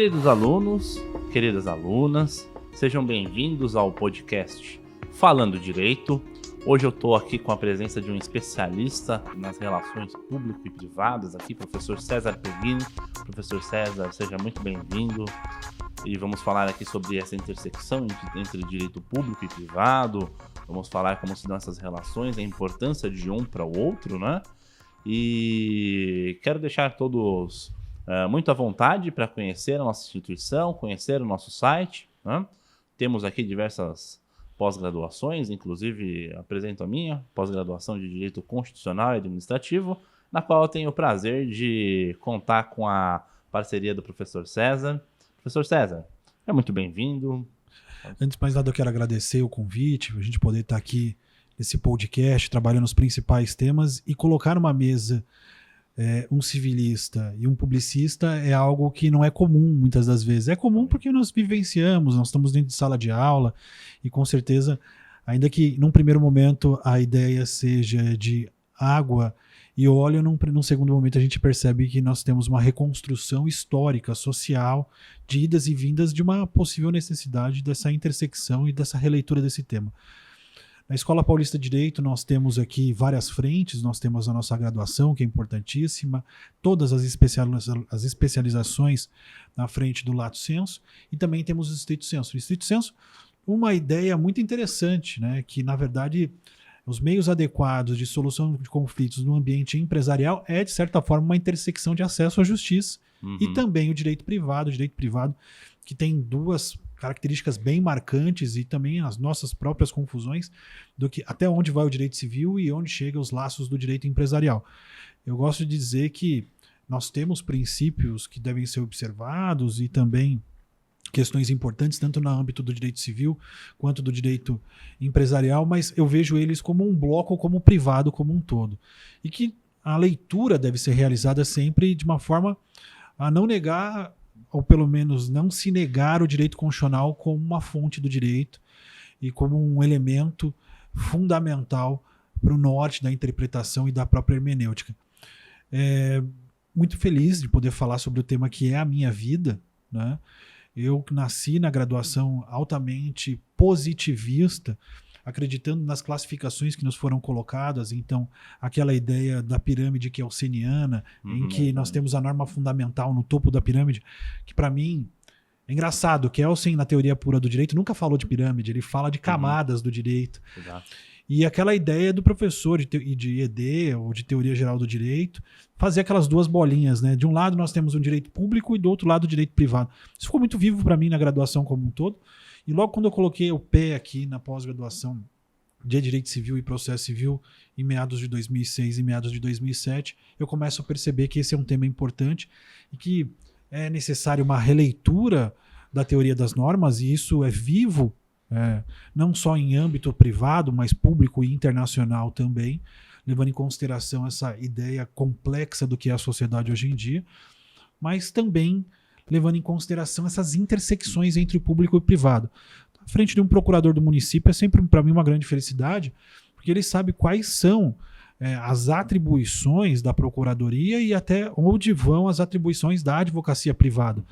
Queridos alunos, queridas alunas, sejam bem-vindos ao podcast Falando Direito. Hoje eu estou aqui com a presença de um especialista nas relações público e privadas, aqui, professor César Perini. Professor César, seja muito bem-vindo. E vamos falar aqui sobre essa intersecção entre direito público e privado. Vamos falar como se dão essas relações, a importância de um para o outro, né? E quero deixar todos muito à vontade para conhecer a nossa instituição, conhecer o nosso site, né? Temos aqui diversas pós-graduações, inclusive apresento a minha pós-graduação de Direito Constitucional e Administrativo, na qual eu tenho o prazer de contar com a parceria do professor César. Professor César, é muito bem-vindo. Antes de mais nada, eu quero agradecer o convite, a gente poder estar aqui nesse podcast, trabalhando os principais temas e colocar numa mesa um civilista e um publicista é algo que não é comum muitas das vezes. É comum porque nós vivenciamos, nós estamos dentro de sala de aula e com certeza, ainda que num primeiro momento a ideia seja de água e óleo, num segundo momento a gente percebe que nós temos uma reconstrução histórica, social, de idas e vindas de uma possível necessidade dessa intersecção e dessa releitura desse tema. Na Escola Paulista de Direito nós temos aqui várias frentes, nós temos a nossa graduação, que é importantíssima, todas as especializações na frente do Lato Sensu, e também temos o Stricto Sensu. O Stricto Sensu, uma ideia muito interessante, né, que na verdade os meios adequados de solução de conflitos no ambiente empresarial é de certa forma uma intersecção de acesso à justiça e também o direito privado que tem duas características bem marcantes e também as nossas próprias confusões do que até onde vai o direito civil e onde chegam os laços do direito empresarial. Eu gosto de dizer que nós temos princípios que devem ser observados e também questões importantes, tanto no âmbito do direito civil quanto do direito empresarial, mas eu vejo eles como um bloco, como privado, como um todo. E que a leitura deve ser realizada sempre de uma forma a não negar, ou pelo menos não se negar o direito constitucional como uma fonte do direito e como um elemento fundamental para o norte da interpretação e da própria hermenêutica. Muito feliz de poder falar sobre o tema que é a minha vida, né? Eu nasci na graduação altamente positivista, acreditando nas classificações que nos foram colocadas, então aquela ideia da pirâmide kelseniana, em que nós temos a norma fundamental no topo da pirâmide, que para mim é engraçado, Kelsen na teoria pura do direito nunca falou de pirâmide, ele fala de camadas do direito. Exato. E aquela ideia do professor de ED ou de teoria geral do direito, fazer aquelas duas bolinhas, né? De um lado nós temos um direito público e do outro lado o direito privado. Isso ficou muito vivo para mim na graduação como um todo. E logo quando eu coloquei o pé aqui na pós-graduação de Direito Civil e Processo Civil em meados de 2006 e meados de 2007, eu começo a perceber que esse é um tema importante e que é necessário uma releitura da teoria das normas, e isso é vivo, não só em âmbito privado, mas público e internacional também, levando em consideração essa ideia complexa do que é a sociedade hoje em dia, mas também levando em consideração essas intersecções entre o público e o privado. À frente de um procurador do município é sempre, para mim, uma grande felicidade, porque ele sabe quais são as atribuições da procuradoria e até onde vão as atribuições da advocacia privada.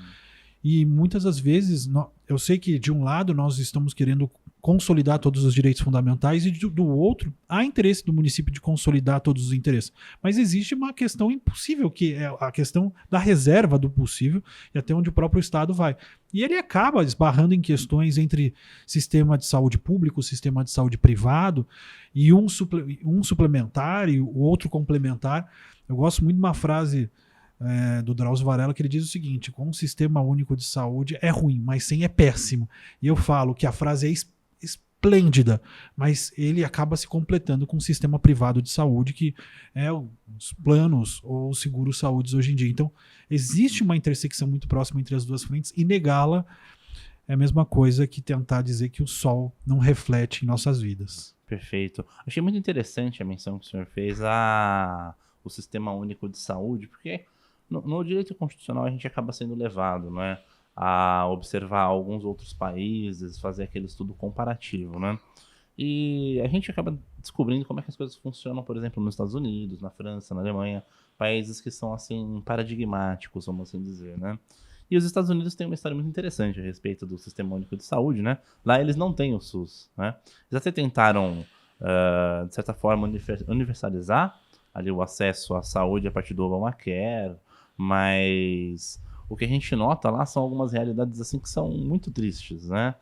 E muitas das vezes, eu sei que de um lado nós estamos querendo consolidar todos os direitos fundamentais e do outro há interesse do município de consolidar todos os interesses. Mas existe uma questão impossível, que é a questão da reserva do possível e até onde o próprio Estado vai. E ele acaba esbarrando em questões entre sistema de saúde público, sistema de saúde privado, e um suplementar e o outro complementar. Eu gosto muito de uma frase do Drauzio Varela, que ele diz o seguinte: com um sistema único de saúde é ruim, mas sem é péssimo. E eu falo que a frase é esplêndida, mas ele acaba se completando com um sistema privado de saúde, que é os planos ou os seguros saúdes hoje em dia. Então, existe uma intersecção muito próxima entre as duas frentes, e negá-la é a mesma coisa que tentar dizer que o sol não reflete em nossas vidas. Perfeito. Achei muito interessante a menção que o senhor fez o Sistema Único de Saúde, porque no direito constitucional a gente acaba sendo levado, né, a observar alguns outros países, fazer aquele estudo comparativo, né? E a gente acaba descobrindo como é que as coisas funcionam, por exemplo, nos Estados Unidos, na França, na Alemanha, países que são assim paradigmáticos, vamos assim dizer, né? E os Estados Unidos têm uma história muito interessante a respeito do Sistema Único de Saúde, né? Lá eles não têm o SUS, né? Eles até tentaram, de certa forma, universalizar ali o acesso à saúde a partir do Obamacare, mas o que a gente nota lá são algumas realidades assim que são muito tristes, né?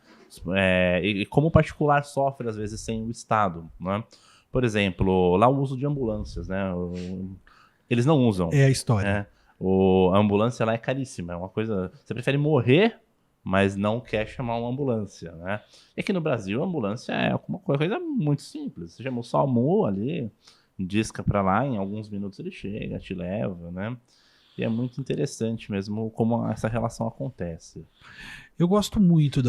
E como o particular sofre às vezes sem o Estado, né? Por exemplo, lá o uso de ambulâncias, né? Eles não usam. É a história. Né? A ambulância lá é caríssima, é uma coisa... Você prefere morrer, mas não quer chamar uma ambulância, né? E aqui no Brasil, a ambulância é uma coisa muito simples. Você chama o SAMU ali, disca pra lá, em alguns minutos ele chega, te leva, né? E é muito interessante mesmo como essa relação acontece. Eu gosto muito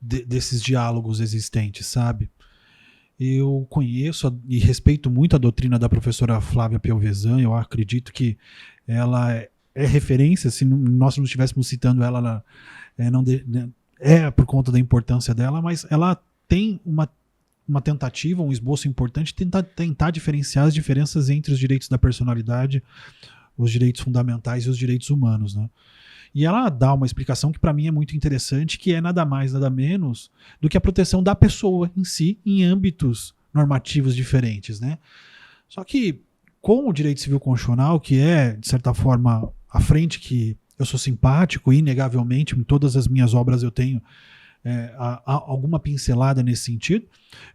desses diálogos existentes, sabe? Eu conheço e respeito muito a doutrina da professora Flávia Pelvezan. Eu acredito que ela é referência. Se nós não estivéssemos citando ela, é por conta da importância dela, mas ela tem uma tentativa, um esboço importante de tentar diferenciar as diferenças entre os direitos da personalidade, os direitos fundamentais e os direitos humanos, né? E ela dá uma explicação que para mim é muito interessante, que é nada mais, nada menos do que a proteção da pessoa em si, em âmbitos normativos diferentes, né? Só que com o direito civil constitucional, que é, de certa forma, a frente que eu sou simpático, inegavelmente, em todas as minhas obras eu tenho alguma pincelada nesse sentido,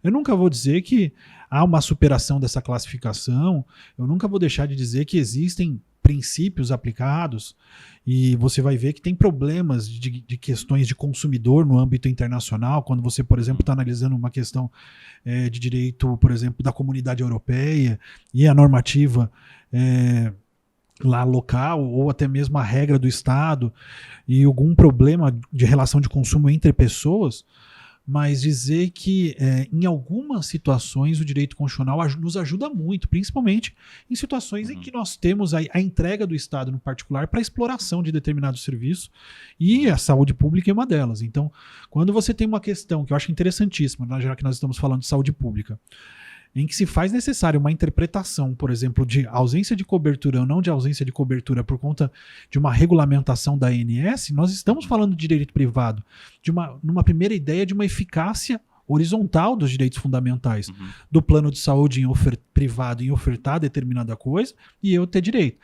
eu nunca vou dizer que há uma superação dessa classificação, eu nunca vou deixar de dizer que existem princípios aplicados, e você vai ver que tem problemas de questões de consumidor no âmbito internacional, quando você, por exemplo, está analisando uma questão de direito, por exemplo, da Comunidade Europeia e a normativa lá local, ou até mesmo a regra do Estado, e algum problema de relação de consumo entre pessoas, mas dizer que em algumas situações o direito constitucional nos ajuda muito, principalmente em situações em que nós temos a entrega do Estado no particular para exploração de determinado serviço, e a saúde pública é uma delas. Então, quando você tem uma questão que eu acho interessantíssima, já que nós estamos falando de saúde pública, em que se faz necessária uma interpretação, por exemplo, de ausência de cobertura ou não de ausência de cobertura por conta de uma regulamentação da ANS, nós estamos falando de direito privado, numa primeira ideia de uma eficácia horizontal dos direitos fundamentais, do plano de saúde privado em ofertar determinada coisa e eu ter direito.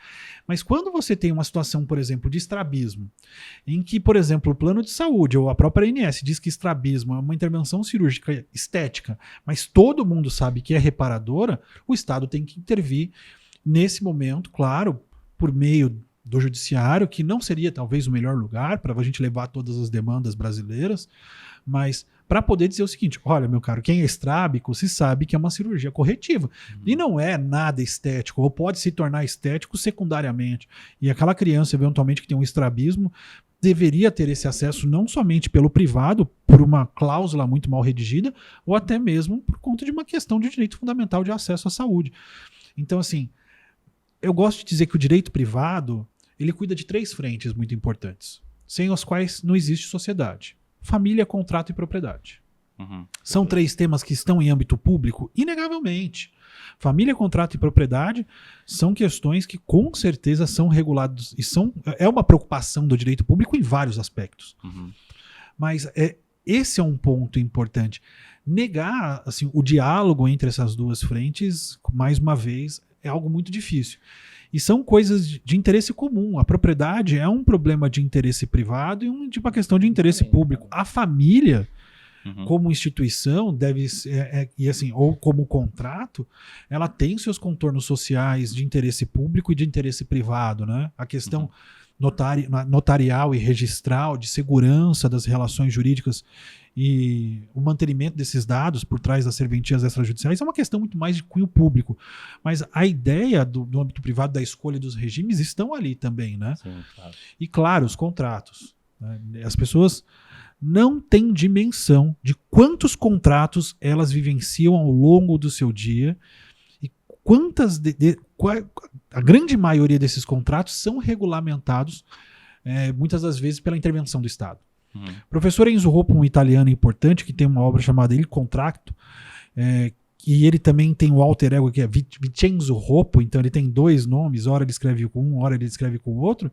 Mas quando você tem uma situação, por exemplo, de estrabismo, em que, por exemplo, o plano de saúde ou a própria ANS diz que estrabismo é uma intervenção cirúrgica estética, mas todo mundo sabe que é reparadora, o Estado tem que intervir nesse momento, claro, por meio do judiciário, que não seria talvez o melhor lugar para a gente levar todas as demandas brasileiras, mas para poder dizer o seguinte: olha, meu caro, quem é estrábico se sabe que é uma cirurgia corretiva e não é nada estético, ou pode se tornar estético secundariamente. E aquela criança, eventualmente, que tem um estrabismo, deveria ter esse acesso não somente pelo privado, por uma cláusula muito mal redigida, ou até mesmo por conta de uma questão de direito fundamental de acesso à saúde. Então, assim, eu gosto de dizer que o direito privado, ele cuida de 3 frentes muito importantes, sem as quais não existe sociedade: família, contrato e propriedade. São 3 temas que estão em âmbito público, inegavelmente. Família, contrato e propriedade são questões que com certeza são reguladas e é uma preocupação do direito público em vários aspectos. Mas esse é um ponto importante. Negar assim, o diálogo entre essas 2 frentes, mais uma vez, é algo muito difícil. E são coisas de interesse comum. A propriedade é um problema de interesse privado e de uma questão de interesse público. A família, como instituição, deve ser, e assim, ou como contrato, ela tem seus contornos sociais de interesse público e de interesse privado, né? A questão notarial e registral, de segurança das relações jurídicas e o mantenimento desses dados por trás das serventias extrajudiciais é uma questão muito mais de cunho público. Mas a ideia do âmbito privado, da escolha dos regimes, estão ali também, né? Sim, claro. E claro, os contratos. Né? As pessoas não têm dimensão de quantos contratos elas vivenciam ao longo do seu dia e quantas a grande maioria desses contratos são regulamentados muitas das vezes pela intervenção do Estado. Professor Enzo Roppo, um italiano importante que tem uma obra chamada Il Contratto, e ele também tem o alter ego que é Vincenzo Roppo, então ele tem 2 nomes, ora ele escreve com um, ora ele escreve com o outro.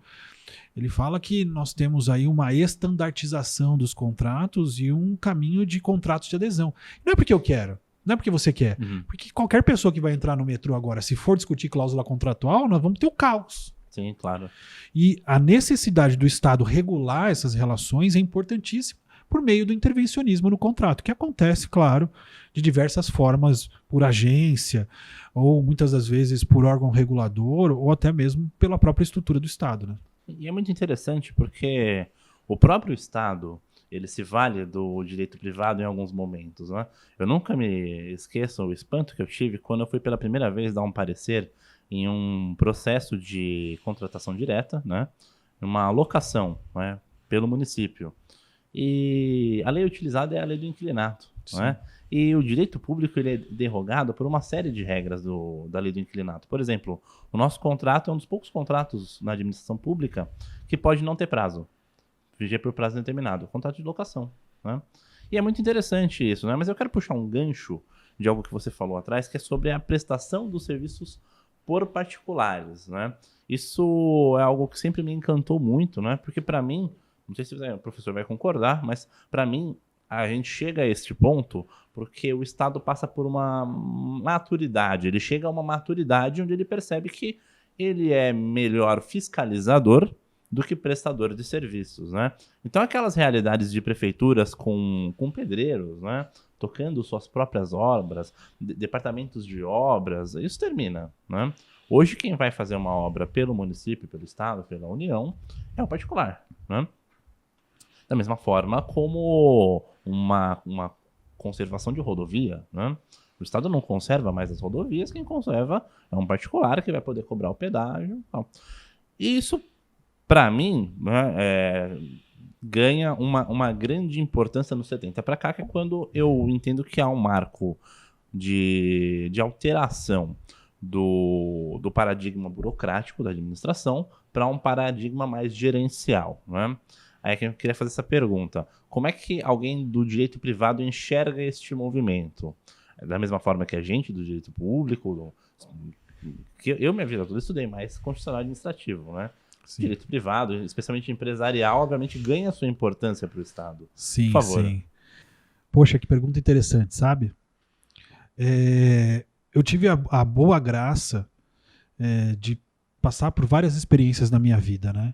Ele fala que nós temos aí uma estandartização dos contratos e um caminho de contratos de adesão. Não é porque eu quero, não é porque você quer. Porque qualquer pessoa que vai entrar no metrô agora, se for discutir cláusula contratual, nós vamos ter o caos. Sim, claro. E a necessidade do Estado regular essas relações é importantíssima por meio do intervencionismo no contrato, que acontece, claro, de diversas formas, por agência, ou muitas das vezes por órgão regulador, ou até mesmo pela própria estrutura do Estado, né? E é muito interessante porque o próprio Estado, ele se vale do direito privado em alguns momentos, né? Eu nunca me esqueço o espanto que eu tive quando eu fui pela primeira vez dar um parecer em um processo de contratação direta, né? Uma locação, né? Pelo município. E a lei utilizada é a lei do inquilinato, né? E o direito público ele é derrogado por uma série de regras da lei do inquilinato. Por exemplo, o nosso contrato é um dos poucos contratos na administração pública que pode não ter prazo, viger por prazo determinado, contrato de locação, né? E é muito interessante isso, né? Mas eu quero puxar um gancho de algo que você falou atrás, que é sobre a prestação dos serviços por particulares, né? Isso é algo que sempre me encantou muito, né? Porque para mim, não sei se o professor vai concordar, mas para mim a gente chega a este ponto porque o Estado passa por uma maturidade. Ele chega a uma maturidade onde ele percebe que ele é melhor fiscalizador do que prestador de serviços, né? Então aquelas realidades de prefeituras com pedreiros, né? Tocando suas próprias obras, departamentos de obras, isso termina, né? Hoje quem vai fazer uma obra pelo município, pelo Estado, pela União, é o particular, né? Da mesma forma como uma conservação de rodovia, né? O Estado não conserva mais as rodovias, quem conserva é um particular que vai poder cobrar o pedágio. Tal. E isso, para mim, né, ganha uma grande importância no 70 para cá, que é quando eu entendo que há um marco de alteração do paradigma burocrático da administração para um paradigma mais gerencial, né? Aí que eu queria fazer essa pergunta. Como é que alguém do direito privado enxerga este movimento? Da mesma forma que a gente do direito público, que eu minha vida toda estudei mais constitucional administrativo, né? Sim. Direito privado, especialmente empresarial, obviamente ganha sua importância para o Estado. Sim, por favor. Sim. Poxa, que pergunta interessante, sabe? Eu tive a boa graça de passar por várias experiências na minha vida, né?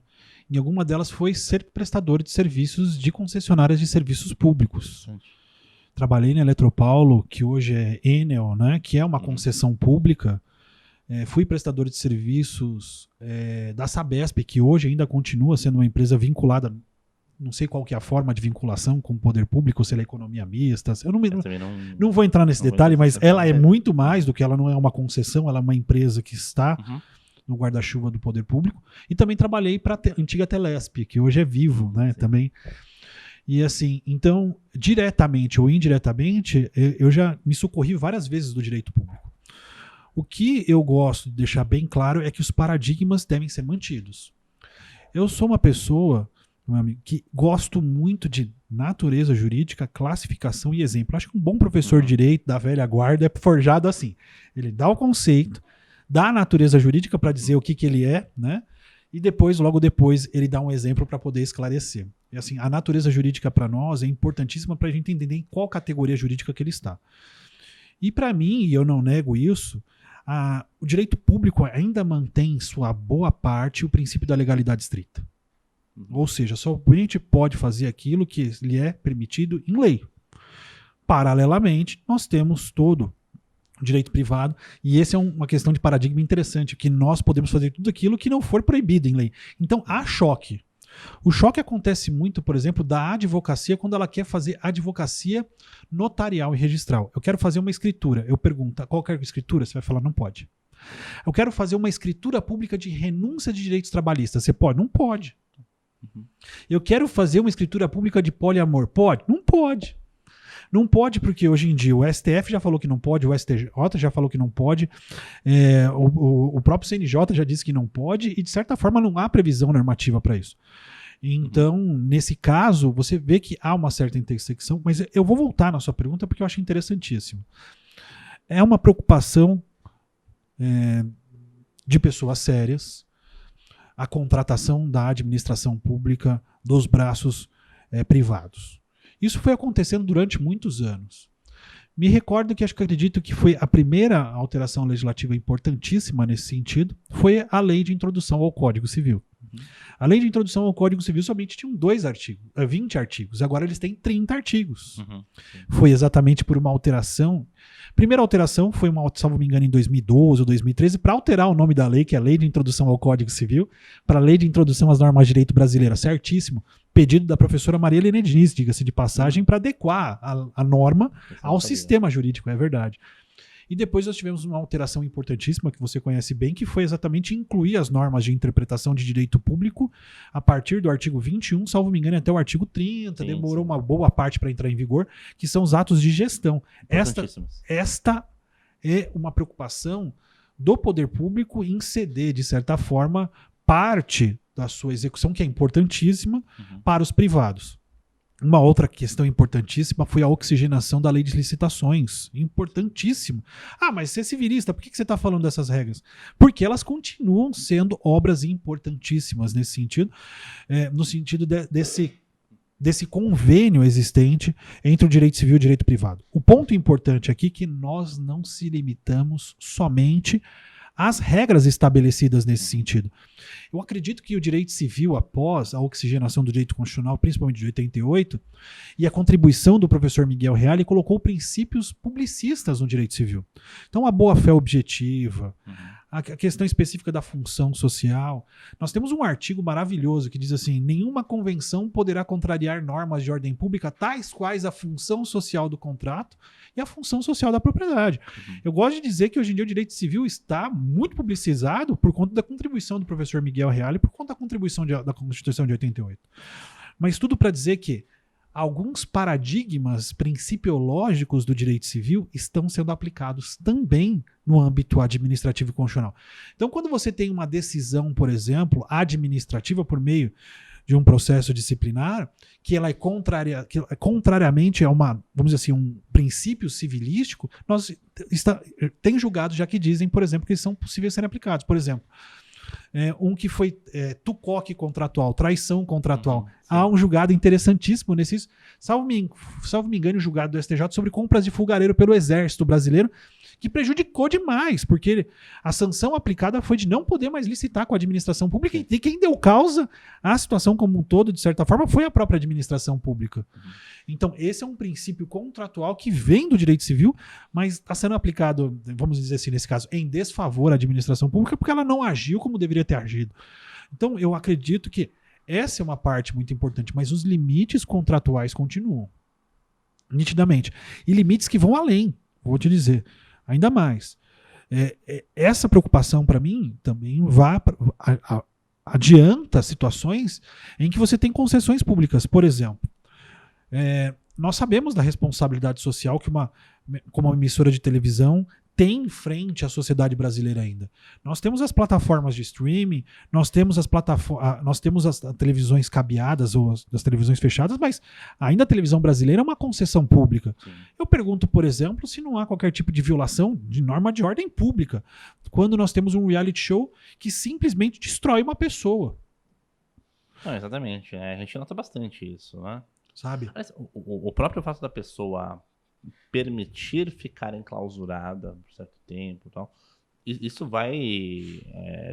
E alguma delas foi ser prestador de serviços de concessionárias de serviços públicos. Trabalhei na Eletropaulo, que hoje é Enel, né? Que é uma concessão pública. Fui prestador de serviços da Sabesp, que hoje ainda continua sendo uma empresa vinculada, não sei qual que é a forma de vinculação com o poder público, se ela é economia mista. Eu não vou entrar nesse detalhe, mas ela é muito mais do que ela não é uma concessão, ela é uma empresa que está no guarda-chuva do poder público. E também trabalhei para a antiga Telesp, que hoje é Vivo, né? Também. E assim, então, diretamente ou indiretamente, eu já me socorri várias vezes do direito público. O que eu gosto de deixar bem claro é que os paradigmas devem ser mantidos. Eu sou uma pessoa, meu amigo, que gosto muito de natureza jurídica, classificação e exemplo. Acho que um bom professor de direito da velha guarda é forjado assim. Ele dá o conceito, dá a natureza jurídica para dizer o que ele é, né? E depois, logo depois, ele dá um exemplo para poder esclarecer. E assim, a natureza jurídica para nós é importantíssima para a gente entender em qual categoria jurídica que ele está. E para mim, e eu não nego isso, o direito público ainda mantém em sua boa parte o princípio da legalidade estrita. Ou seja, somente pode fazer aquilo que lhe é permitido em lei. Paralelamente, nós temos todo o direito privado, e essa é uma questão de paradigma interessante, que nós podemos fazer tudo aquilo que não for proibido em lei. Então, há choque. O choque acontece muito, por exemplo, da advocacia quando ela quer fazer advocacia notarial e registral. Eu quero fazer uma escritura. Eu pergunto, qual que é a escritura? Você vai falar, não pode. Eu quero fazer uma escritura pública de renúncia de direitos trabalhistas. Você pode? Não pode. Eu quero fazer uma escritura pública de poliamor. Pode? Não pode. Não pode porque hoje em dia o STF já falou que não pode, o STJ já falou que não pode, o próprio CNJ já disse que não pode e de certa forma não há previsão normativa para isso. Então, nesse caso, você vê que há uma certa intersecção, mas eu vou voltar na sua pergunta porque eu acho interessantíssimo. É uma preocupação de pessoas sérias, a contratação da administração pública dos braços privados. Isso foi acontecendo durante muitos anos. Me recordo que acredito que foi a primeira alteração legislativa importantíssima nesse sentido, foi a lei de introdução ao Código Civil. A lei de introdução ao Código Civil somente tinha 20 artigos, agora eles têm 30 artigos. Foi exatamente por uma alteração. Primeira alteração foi, salvo me engano, em 2012 ou 2013, para alterar o nome da lei, que é a Lei de Introdução ao Código Civil, para a Lei de Introdução às Normas de Direito Brasileira, certíssimo. Pedido da professora Maria Helena Diniz, diga-se de passagem, para adequar a norma ao sistema jurídico, é verdade. E depois nós tivemos uma alteração importantíssima, que você conhece bem, que foi exatamente incluir as normas de interpretação de direito público a partir do artigo 21, salvo me engano, até o artigo 30, demorou uma boa parte para entrar em vigor, que são os atos de gestão. Esta é uma preocupação do poder público em ceder, de certa forma, parte da sua execução, que é importantíssima, para os privados. Uma outra questão importantíssima foi a oxigenação da lei de licitações. Importantíssimo. Ah, mas você é civilista, por que você está falando dessas regras? Porque elas continuam sendo obras importantíssimas nesse sentido, no sentido desse convênio existente entre o direito civil e o direito privado. O ponto importante aqui é que nós não se limitamos somente às regras estabelecidas nesse sentido. Eu acredito que o direito civil, após a oxigenação do direito constitucional, principalmente de 88, e a contribuição do professor Miguel Reale, colocou princípios publicistas no direito civil. Então, a boa-fé objetiva, a questão específica da função social. Nós temos um artigo maravilhoso que diz assim: nenhuma convenção poderá contrariar normas de ordem pública, tais quais a função social do contrato e a função social da propriedade. Eu gosto de dizer que hoje em dia o direito civil está muito publicizado por conta da contribuição do professor Miguel Reale, por conta da contribuição da Constituição de 88. Mas tudo para dizer que alguns paradigmas principiológicos do direito civil estão sendo aplicados também no âmbito administrativo e constitucional. Então, quando você tem uma decisão, por exemplo, administrativa por meio de um processo disciplinar, que ela é contrariamente a vamos dizer assim, um princípio civilístico, tem julgados já que dizem, por exemplo, que eles são possíveis de serem aplicados. Por exemplo, um que foi tucoque contratual, traição contratual. Há um julgado interessantíssimo nesses, salvo me engano, o julgado do STJ sobre compras de fogareiro pelo Exército Brasileiro, que prejudicou demais, porque a sanção aplicada foi de não poder mais licitar com a administração pública, e quem deu causa à situação como um todo, de certa forma, foi a própria administração pública. Então, esse é um princípio contratual que vem do direito civil, mas está sendo aplicado, vamos dizer assim, nesse caso, em desfavor à administração pública, porque ela não agiu como deveria ter agido. Então, eu acredito que essa é uma parte muito importante, mas os limites contratuais continuam, nitidamente. E limites que vão além, vou te dizer, ainda mais. Essa preocupação, para mim, também adianta situações em que você tem concessões públicas. Por exemplo, nós sabemos da responsabilidade social que como uma emissora de televisão tem frente à sociedade brasileira ainda. Nós temos as plataformas de streaming, nós temos as televisões cabeadas ou as televisões fechadas, mas ainda a televisão brasileira é uma concessão pública. Sim. Eu pergunto, por exemplo, se não há qualquer tipo de violação de norma de ordem pública, quando nós temos um reality show que simplesmente destrói uma pessoa. Não, exatamente. A gente nota bastante isso, né? Sabe? O próprio fato da pessoa permitir ficar enclausurada por certo tempo e tal, isso vai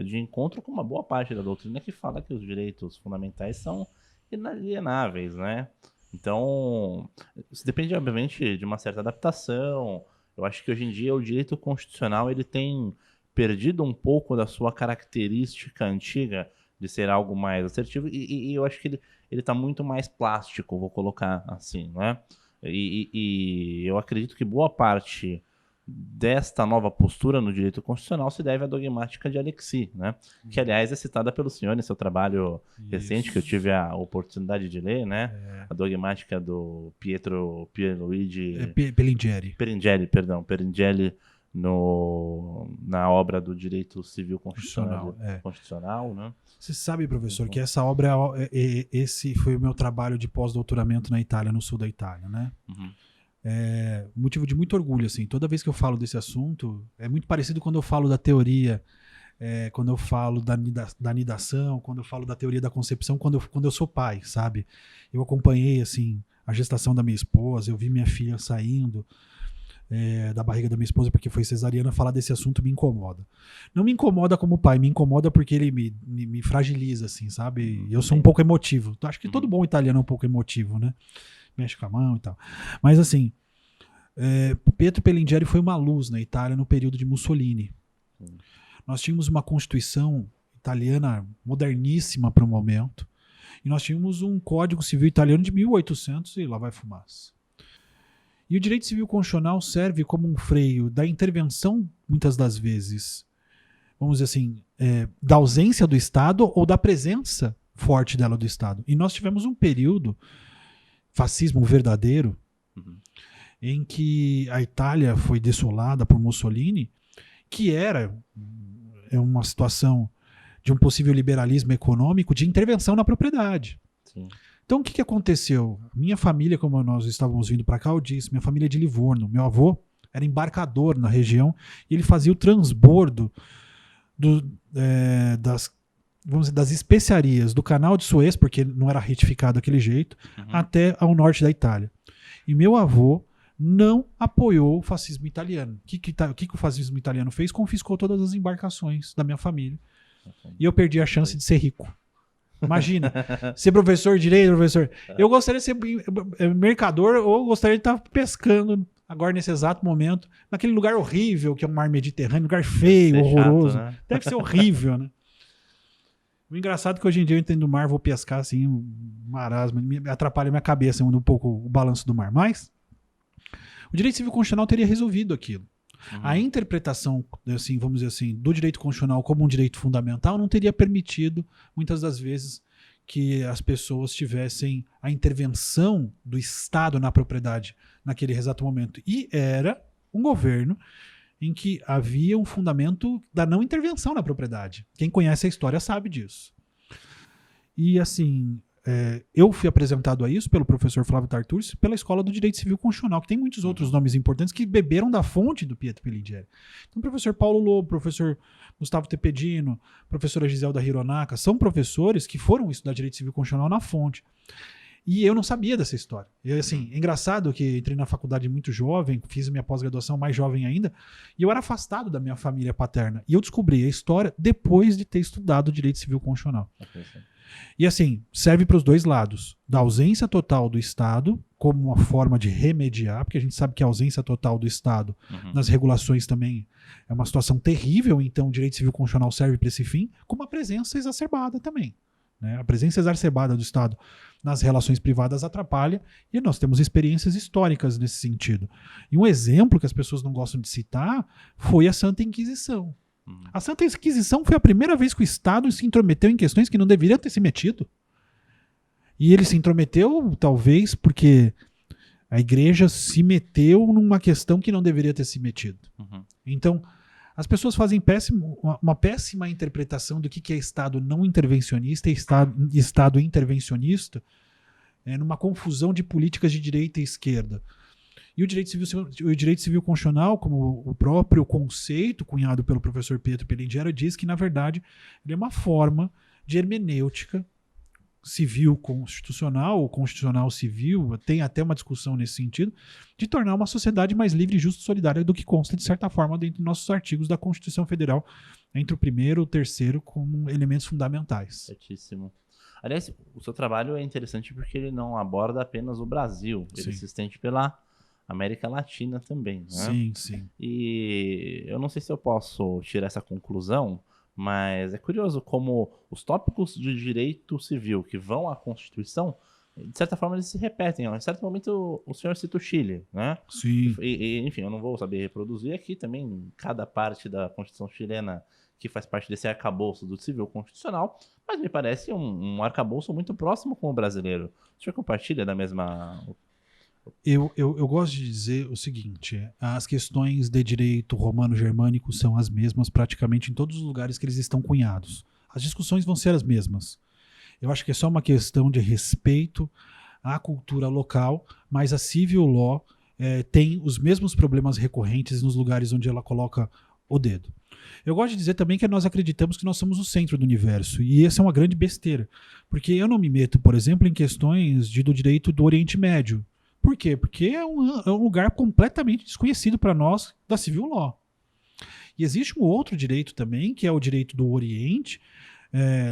de encontro com uma boa parte da doutrina que fala que os direitos fundamentais são inalienáveis, né? Então, isso depende, obviamente, de uma certa adaptação. Eu acho que hoje em dia o direito constitucional ele tem perdido um pouco da sua característica antiga de ser algo mais assertivo, e eu acho que ele está muito mais plástico, vou colocar assim, né? E eu acredito que boa parte desta nova postura no direito constitucional se deve à dogmática de Alexis, né? Que, aliás, é citada pelo senhor em seu trabalho recente, que eu tive a oportunidade de ler, né? A dogmática do Pietro Pierluigi Peringhelli na obra do Direito Civil Constitucional, né? Você sabe, professor, que essa obra, esse foi o meu trabalho de pós-doutoramento na Itália, no sul da Itália, né? Motivo de muito orgulho, assim. Toda vez que eu falo desse assunto, é muito parecido quando eu falo da teoria quando eu falo da nidação, quando eu falo da teoria da concepção, quando eu sou pai, sabe? Eu acompanhei, assim, a gestação da minha esposa, eu vi minha filha saindo da barriga da minha esposa porque foi cesariana. Falar desse assunto me incomoda. Não me incomoda como pai, me incomoda porque ele me fragiliza, assim, sabe? Eu sou um pouco emotivo. Acho que todo bom italiano é um pouco emotivo, né? Mexe com a mão e tal. Mas, assim, Pietro Pellingieri foi uma luz na Itália no período de Mussolini. Nós tínhamos uma constituição italiana moderníssima para o momento, e nós tínhamos um código civil italiano de 1800 e lá vai fumaça. E o direito civil constitucional serve como um freio da intervenção, muitas das vezes, vamos dizer assim, da ausência do Estado ou da presença forte dela do Estado. E nós tivemos um período, fascismo verdadeiro, em que a Itália foi dessolada por Mussolini, que era uma situação de um possível liberalismo econômico de intervenção na propriedade. Sim. Então, o que aconteceu? Minha família, como nós estávamos vindo para cá, eu disse, minha família é de Livorno. Meu avô era embarcador na região e ele fazia o transbordo das especiarias do canal de Suez, porque não era retificado daquele jeito, até ao norte da Itália. E meu avô não apoiou o fascismo italiano. O que o fascismo italiano fez? Confiscou todas as embarcações da minha família. E eu perdi a chance de ser rico. Imagina, ser professor de direito, professor. Eu gostaria de ser mercador ou gostaria de estar pescando agora nesse exato momento, naquele lugar horrível que é o mar Mediterrâneo, lugar feio, horroroso. Chato, né? Deve ser horrível, né? O engraçado é que hoje em dia eu entendo do mar, vou pescar assim, marasmo, me atrapalha a minha cabeça um pouco o balanço do mar. Mas o direito civil constitucional teria resolvido aquilo. A interpretação, assim, vamos dizer assim, do direito constitucional como um direito fundamental não teria permitido, muitas das vezes, que as pessoas tivessem a intervenção do Estado na propriedade naquele exato momento. E era um governo em que havia um fundamento da não intervenção na propriedade. Quem conhece a história sabe disso. E, assim, eu fui apresentado a isso pelo professor Flávio Tartursi, pela Escola do Direito Civil Constitucional, que tem muitos outros nomes importantes que beberam da fonte do Pietro Pellingieri. Então, o professor Paulo Lobo, professor Gustavo Tepedino, professora Giselda Hironaka, são professores que foram estudar Direito Civil Constitucional na fonte. E eu não sabia dessa história. E, assim, é engraçado que entrei na faculdade muito jovem, fiz minha pós-graduação mais jovem ainda, e eu era afastado da minha família paterna. E eu descobri a história depois de ter estudado Direito Civil Constitucional. E, assim, serve para os dois lados. Da ausência total do Estado, como uma forma de remediar, porque a gente sabe que a ausência total do Estado nas regulações também é uma situação terrível, então o direito civil constitucional serve para esse fim, como a presença exacerbada também. Né? A presença exacerbada do Estado nas relações privadas atrapalha, e nós temos experiências históricas nesse sentido. E um exemplo que as pessoas não gostam de citar foi a Santa Inquisição. A Santa Inquisição foi a primeira vez que o Estado se intrometeu em questões que não deveria ter se metido. E ele se intrometeu, talvez, porque a igreja se meteu numa questão que não deveria ter se metido. Então, as pessoas fazem uma péssima interpretação do que é Estado não intervencionista e Estado intervencionista, numa confusão de políticas de direita e esquerda. E o direito civil constitucional, como o próprio conceito cunhado pelo professor Pietro Pellingieri, diz que, na verdade, ele é uma forma de hermenêutica civil constitucional, ou constitucional civil, tem até uma discussão nesse sentido, de tornar uma sociedade mais livre, justa e solidária do que consta, de certa forma, dentro dos nossos artigos da Constituição Federal, entre o primeiro e o terceiro, como elementos fundamentais. Certíssimo. Aliás, o seu trabalho é interessante porque ele não aborda apenas o Brasil, ele se estende pela América Latina também, né? Sim, sim. E eu não sei se eu posso tirar essa conclusão, mas é curioso como os tópicos de direito civil que vão à Constituição, de certa forma, eles se repetem. Em certo momento, o senhor cita o Chile, né? Sim. Enfim, eu não vou saber reproduzir aqui também cada parte da Constituição chilena que faz parte desse arcabouço do civil constitucional, mas me parece um arcabouço muito próximo com o brasileiro. O senhor compartilha da mesma... Eu gosto de dizer o seguinte: as questões de direito romano-germânico são as mesmas praticamente em todos os lugares que eles estão cunhados. As discussões vão ser as mesmas. Eu acho que é só uma questão de respeito à cultura local, mas a civil law tem os mesmos problemas recorrentes nos lugares onde ela coloca o dedo. Eu gosto de dizer também que nós acreditamos que nós somos o centro do universo, e essa é uma grande besteira, porque eu não me meto, por exemplo, em questões do direito do Oriente Médio. Por quê? Porque é um lugar completamente desconhecido para nós da civil law. E existe um outro direito também, que é o direito do Oriente,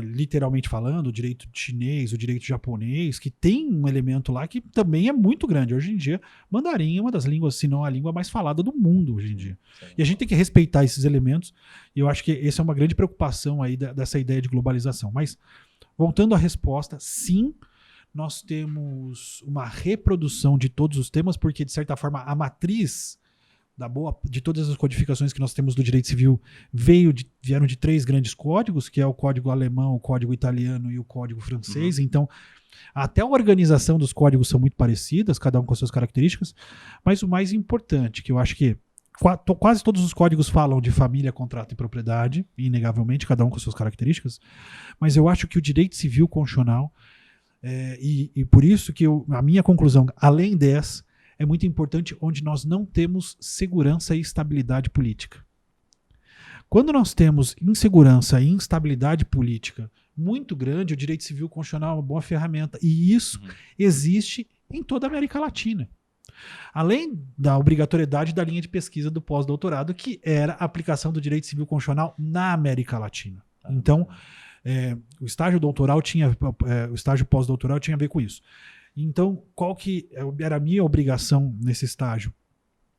literalmente falando, o direito chinês, o direito japonês, que tem um elemento lá que também é muito grande. Hoje em dia, mandarim é uma das línguas, se não a língua mais falada do mundo hoje em dia. E a gente tem que respeitar esses elementos, e eu acho que essa é uma grande preocupação aí dessa ideia de globalização. Mas, voltando à resposta, sim, nós temos uma reprodução de todos os temas, porque, de certa forma, a matriz de todas as codificações que nós temos do direito civil vieram de 3 grandes códigos, que é o código alemão, o código italiano e o código francês. Então, até a organização dos códigos são muito parecidas, cada um com as suas características, mas o mais importante, que eu acho que quase todos os códigos falam de família, contrato e propriedade, inegavelmente, cada um com as suas características, mas eu acho que o direito civil constitucional, e por isso que a minha conclusão, além dessa, é muito importante onde nós não temos segurança e estabilidade política. Quando nós temos insegurança e instabilidade política muito grande, o direito civil constitucional é uma boa ferramenta. E isso existe em toda a América Latina. Além da obrigatoriedade da linha de pesquisa do pós-doutorado, que era a aplicação do direito civil constitucional na América Latina. Então, o estágio doutoral o estágio pós-doutoral tinha a ver com isso. Então, qual que era a minha obrigação nesse estágio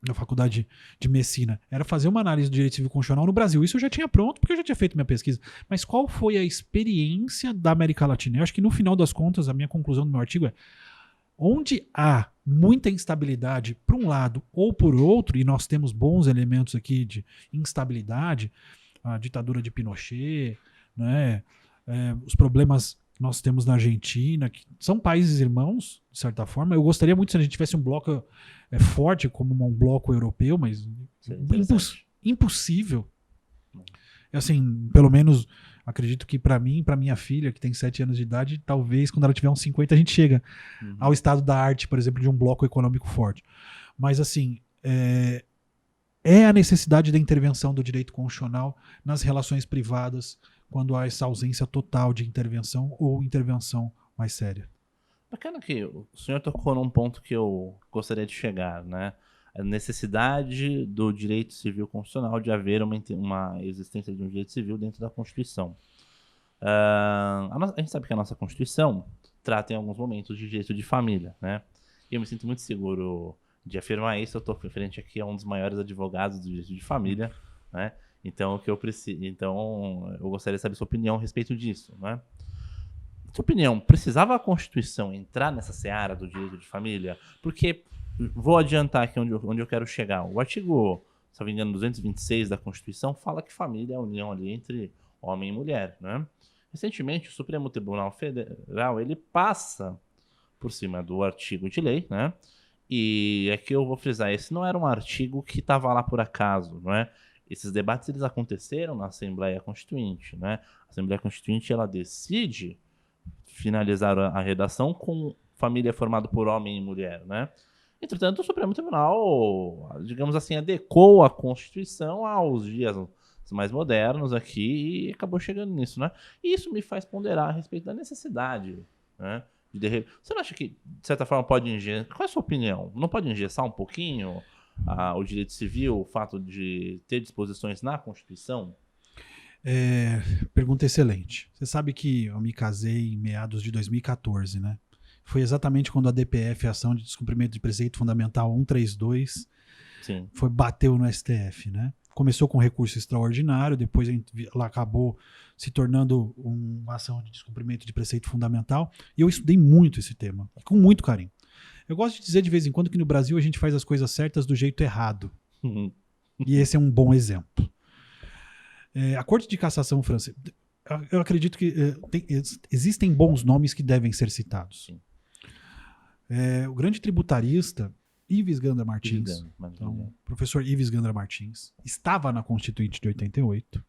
na faculdade de Messina? Era fazer uma análise do direito civil constitucional no Brasil. Isso eu já tinha pronto, porque eu já tinha feito minha pesquisa. Mas qual foi a experiência da América Latina? Eu acho que no final das contas, a minha conclusão do meu artigo é: onde há muita instabilidade por um lado ou por outro, e nós temos bons elementos aqui de instabilidade, a ditadura de Pinochet, né, os problemas nós temos na Argentina, que são países irmãos, de certa forma. Eu gostaria muito se a gente tivesse um bloco forte, como um bloco europeu, mas impossível. Assim, pelo menos, acredito que para mim, para minha filha, que tem 7 anos de idade, talvez quando ela tiver uns 50, a gente chega ao estado da arte, por exemplo, de um bloco econômico forte. Mas, assim, é a necessidade da intervenção do direito constitucional nas relações privadas, quando há essa ausência total de intervenção ou intervenção mais séria. Bacana que o senhor tocou num ponto que eu gostaria de chegar, né? A necessidade do direito civil constitucional de haver uma existência de um direito civil dentro da Constituição. A gente sabe que a nossa Constituição trata em alguns momentos de direito de família, né? E eu me sinto muito seguro de afirmar isso. Eu estou frente aqui a um dos maiores advogados do direito de família, né? Então, eu gostaria de saber sua opinião a respeito disso, né? Sua opinião, precisava a Constituição entrar nessa seara do direito de família? Porque, vou adiantar aqui onde eu quero chegar. O artigo, se não me engano, 226 da Constituição fala que família é a união ali entre homem e mulher, né? Recentemente, o Supremo Tribunal Federal, ele passa por cima do artigo de lei, né? E aqui eu vou frisar, esse não era um artigo que estava lá por acaso, não é? Esses debates eles aconteceram na Assembleia Constituinte, né? A Assembleia Constituinte ela decide finalizar a redação com família formada por homem e mulher, né? Entretanto, o Supremo Tribunal, digamos assim, adequou a Constituição aos dias mais modernos aqui e acabou chegando nisso, né? E isso me faz ponderar a respeito da necessidade, né? Você não acha que, de certa forma, pode engessar? Qual é a sua opinião? Não pode engessar um pouquinho o direito civil, o fato de ter disposições na Constituição? Pergunta excelente. Você sabe que eu me casei em meados de 2014, né? Foi exatamente quando a DPF, a Ação de Descumprimento de Preceito Fundamental 132, bateu no STF, né? Começou com recurso extraordinário, depois ela acabou se tornando uma ação de descumprimento de preceito fundamental, e eu estudei muito esse tema, com muito carinho. Eu gosto de dizer de vez em quando que no Brasil a gente faz as coisas certas do jeito errado. E esse é um bom exemplo. A Corte de Cassação francesa, eu acredito que existem bons nomes que devem ser citados. O grande tributarista Ives Gandra Martins, então, professor Ives Gandra Martins, estava na Constituinte de 88,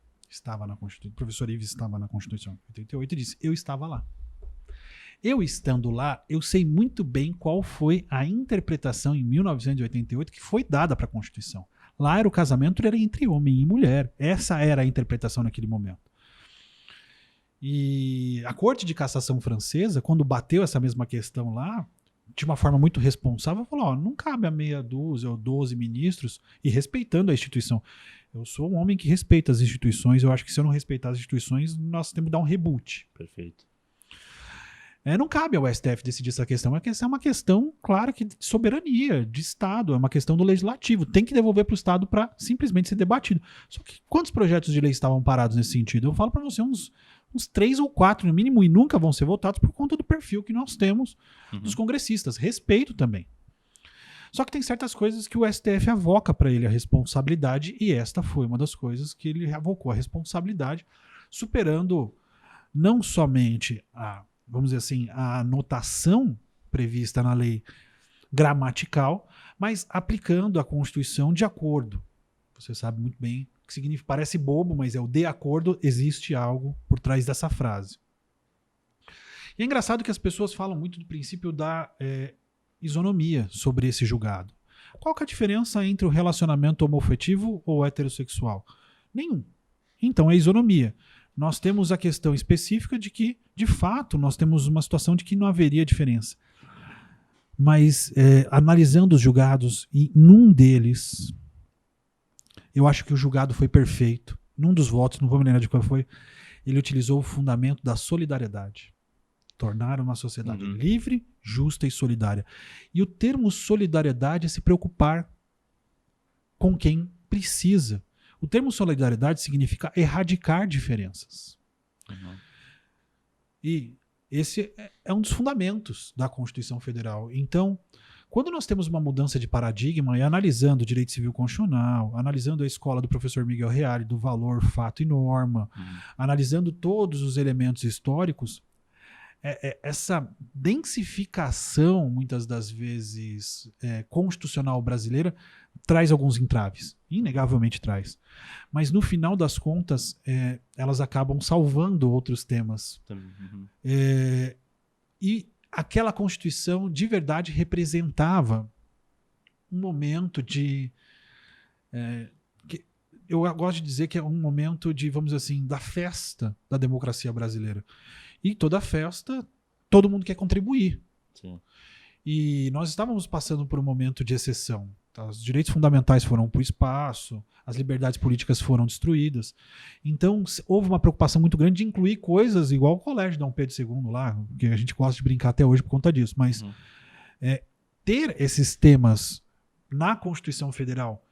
o professor Ives estava na Constituição de 88 e disse: eu estava lá. Eu estando lá, eu sei muito bem qual foi a interpretação em 1988 que foi dada para a Constituição. Lá era o casamento era entre homem e mulher. Essa era a interpretação naquele momento. E a Corte de Cassação francesa, quando bateu essa mesma questão lá, de uma forma muito responsável, falou, ó, não cabe a meia dúzia ou 12 ministros, e respeitando a instituição. Eu sou um homem que respeita as instituições, eu acho que se eu não respeitar as instituições, nós temos que dar um reboot. Perfeito. Não cabe ao STF decidir essa questão. É uma questão, claro, que de soberania, de Estado. É uma questão do legislativo. Tem que devolver para o Estado para simplesmente ser debatido. Só que quantos projetos de lei estavam parados nesse sentido? Eu falo para você uns 3 ou 4 no mínimo, e nunca vão ser votados por conta do perfil que nós temos dos congressistas. Respeito também. Só que tem certas coisas que o STF avoca para ele a responsabilidade, e esta foi uma das coisas que ele avocou a responsabilidade, superando não somente vamos dizer assim, a anotação prevista na lei gramatical, mas aplicando a Constituição de acordo. Você sabe muito bem o que significa, parece bobo, mas é o de acordo, existe algo por trás dessa frase. E é engraçado que as pessoas falam muito do princípio da isonomia sobre esse julgado. Qual que é a diferença entre o relacionamento homoafetivo ou heterossexual? Nenhum. Então é isonomia. Nós temos a questão específica de que, de fato, nós temos uma situação de que não haveria diferença. Mas, analisando os julgados, e num deles, eu acho que o julgado foi perfeito. Num dos votos, não vou me lembrar de qual foi, ele utilizou o fundamento da solidariedade. Tornar uma sociedade livre, justa e solidária. E o termo solidariedade é se preocupar com quem precisa. O termo solidariedade significa erradicar diferenças. E esse é um dos fundamentos da Constituição Federal. Então, quando nós temos uma mudança de paradigma e analisando o direito civil constitucional, analisando a escola do professor Miguel Reale, do valor, fato e norma, analisando todos os elementos históricos, essa densificação, muitas das vezes, constitucional brasileira, traz alguns entraves. Inegavelmente traz. Mas, no final das contas, elas acabam salvando outros temas. E aquela Constituição, de verdade, representava um momento de... eu gosto de dizer que é um momento de, vamos dizer assim, da festa da democracia brasileira. E toda festa, todo mundo quer contribuir. Sim. E nós estávamos passando por um momento de exceção. Os direitos fundamentais foram para o espaço, as liberdades políticas foram destruídas. Então, houve uma preocupação muito grande de incluir coisas igual o colégio Dom Pedro II lá, que a gente gosta de brincar até hoje por conta disso. Mas ter esses temas na Constituição Federal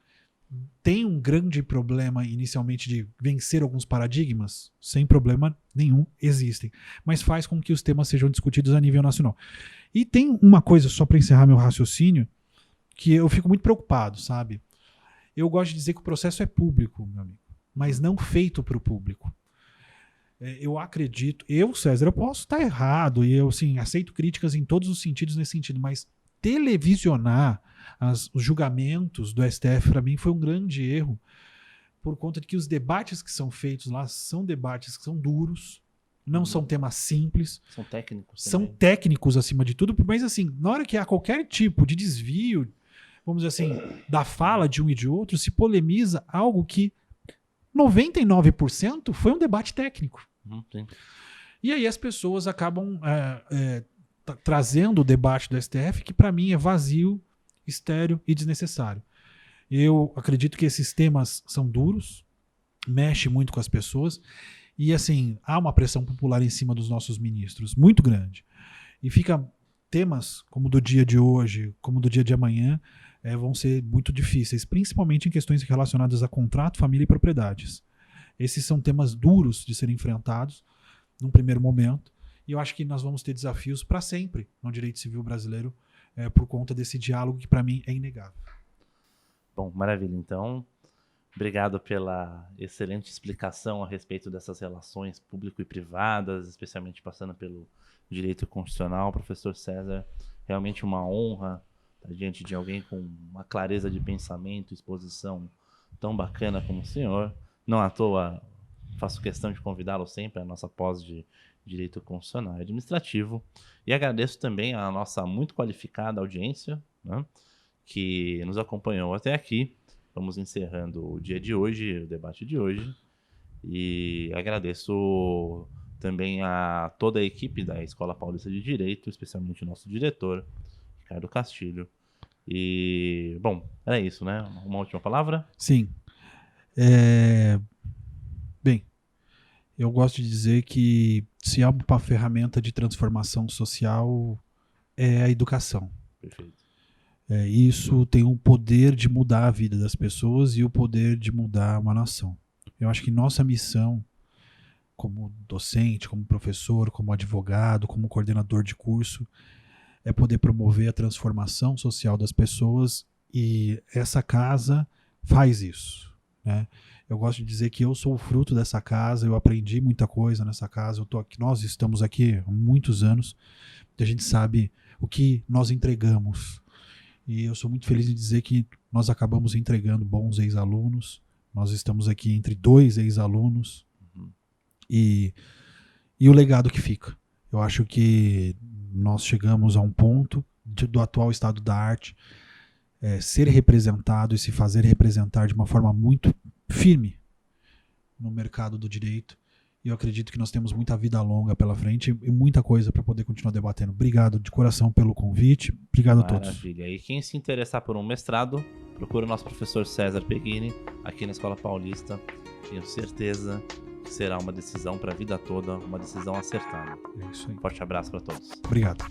tem um grande problema inicialmente de vencer alguns paradigmas, sem problema nenhum, existem. Mas faz com que os temas sejam discutidos a nível nacional. E tem uma coisa, só para encerrar meu raciocínio, que eu fico muito preocupado, sabe? Eu gosto de dizer que o processo é público, meu amigo, mas não feito para o público. Eu acredito, César, eu posso estar errado, e eu sim, aceito críticas em todos os sentidos nesse sentido, mas televisionar os julgamentos do STF, para mim, foi um grande erro, por conta de que os debates que são feitos lá são debates que são duros, não são temas simples. São técnicos São também. técnicos acima de tudo, mas assim, na hora que há qualquer tipo de desvio, vamos dizer assim, da fala de um e de outro, se polemiza algo que 99% foi um debate técnico. Sim. E aí as pessoas acabam trazendo o debate do STF, que para mim é vazio, estéril e desnecessário. Eu acredito que esses temas são duros, mexe muito com as pessoas, e assim, há uma pressão popular em cima dos nossos ministros, muito grande. E fica temas como do dia de hoje, como do dia de amanhã, vão ser muito difíceis, principalmente em questões relacionadas a contrato, família e propriedades. Esses são temas duros de serem enfrentados num primeiro momento, e eu acho que nós vamos ter desafios para sempre no direito civil brasileiro por conta desse diálogo que para mim é inegável. Bom, maravilha. Então, obrigado pela excelente explicação a respeito dessas relações público e privadas, especialmente passando pelo direito constitucional. Professor César, realmente uma honra estar diante de alguém com uma clareza de pensamento, exposição tão bacana como o senhor. Não à toa faço questão de convidá-lo sempre à nossa pós de Direito Constitucional e Administrativo. E agradeço também a nossa muito qualificada audiência, né, que nos acompanhou até aqui. vamos encerrando o dia de hoje, o debate de hoje. E agradeço também a toda a equipe da Escola Paulista de Direito, especialmente o nosso diretor, Ricardo Castilho. E, bom, era isso, né? Uma última palavra? Sim. Bem, eu gosto de dizer que se há uma ferramenta de transformação social, é a educação. Perfeito. Isso tem o poder de mudar a vida das pessoas e o poder de mudar uma nação. Eu acho que nossa missão, como docente, como professor, como advogado, como coordenador de curso, é poder promover a transformação social das pessoas, e essa casa faz isso, né? Eu gosto de dizer que eu sou o fruto dessa casa, eu aprendi muita coisa nessa casa, nós estamos aqui há muitos anos, e a gente sabe o que nós entregamos. E eu sou muito feliz em dizer que nós acabamos entregando bons ex-alunos. Nós estamos aqui entre 2 ex-alunos. E o legado que fica. Eu acho que nós chegamos a um ponto do atual estado da arte ser representado e se fazer representar de uma forma muito firme no mercado do direito. E eu acredito que nós temos muita vida longa pela frente e muita coisa para poder continuar debatendo. Obrigado de coração pelo convite. Obrigado a todos. Maravilha. E quem se interessar por um mestrado, procura o nosso professor César Peghini aqui na Escola Paulista. Tenho certeza que será uma decisão para a vida toda, uma decisão acertada. É isso aí. Forte abraço para todos. Obrigado.